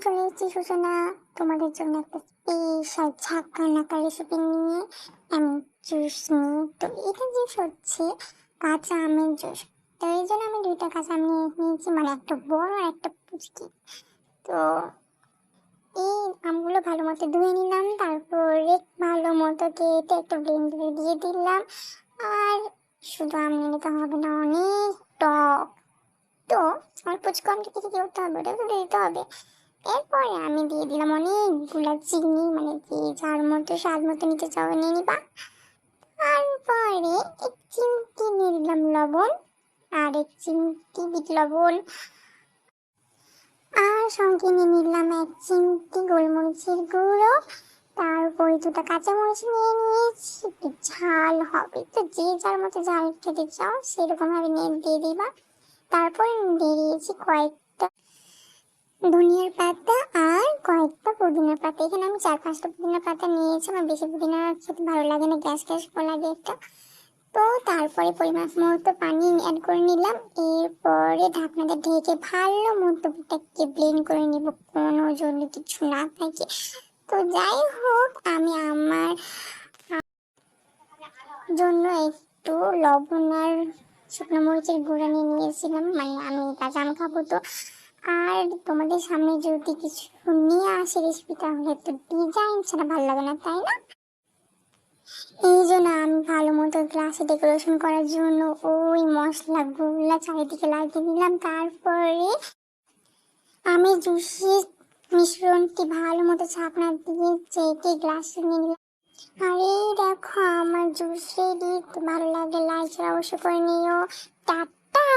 চলে এসেছি সূচনা তোমাদের জন্য একটা স্পেশাল ঝাক্কা নাকা রেসিপি নিয়ে। আমি জুস নিয়ে, তো এটা জুস হচ্ছে কাঁচা আমের জুস। তো এই জন্য আমি দুইটা কাঁচা আম নিয়েছি, মানে একটা বড় আর একটা পুচকি। তো এই আমগুলো ভালো মতো ধুয়ে নিলাম, তারপরে ভালো মতো কেটে একটা ব্লেন্ডারে দিয়ে দিলাম। আর শুধু আম নিতে হবে না, অনেক টক। তো আমার পুচকু আমটা থেকে কি করতে হবে, ওটা তো দিতে হবে। এরপরে আমি দিয়ে দিলাম অনেকগুলা চিনি, মানে যে যার মতো স্বাদ মতো নিতে চাও নিয়ে নিবা। তারপরে এক চিমটি নিয়ে দিলাম লবণ, আর এক চিমটি বিট লবণ, আর সঙ্গে নিয়ে নিলাম এক চিমটি গোলমরিচের গুঁড়ো। তারপরে দুটো কাঁচামরিচ নিয়ে নিয়েছি, একটু ঝাল হবে তো যে যার মতো ঝাল খেতে চাও সেরকম ভাবে নিয়ে দিয়ে দিবা। তারপরে দিয়ে দিয়েছি কয়েকটা ধনিয়ার পাতা আর কয়েকটা পুদিনার পাতা। এখানে আমি 4-5টা পুদিনার পাতা নিয়েছি, আমার বেশি পুদিনা খেতে ভালো লাগে না, গ্যাস গ্যাস লাগে একটা। তো তারপরে পরিমাণ মতো পানি অ্যাড করে নিলাম। এরপরে ঢাকনাটা ঢেকে ভালো মতো এটাকে ব্লেন্ড করে নিব, কোনো জন্য কিছু না থাকে। তো যাই হোক, আমি আমার জন্য একটু লবণ আর শুকনো মরিচের গুঁড়া নিয়ে নিয়েছিলাম, মানে আমি কাঁচা আম খাবো তো। আর তোমাদের সামনে যদি কিছু নিয়ে আসে রেসিপি, তাহলে তো ডিজাইন ছাড়া ভালো লাগে না, তাই না? এই জন্য আমি ভালো মতো গ্লাসে ডেকোরেশন করার জন্য ওই মশলাগুলো চারিদিকে লাগিয়ে দিলাম। তারপরে আমি জুসের মিশ্রণটি ভালো মতো ছাকনা দিয়ে চেটে গ্লাসে নিয়ে নিলাম। আর এই দেখো আমার জুস রেডি। ভালো লাগে লাইক অবশ্যই করে নিও। টাটা।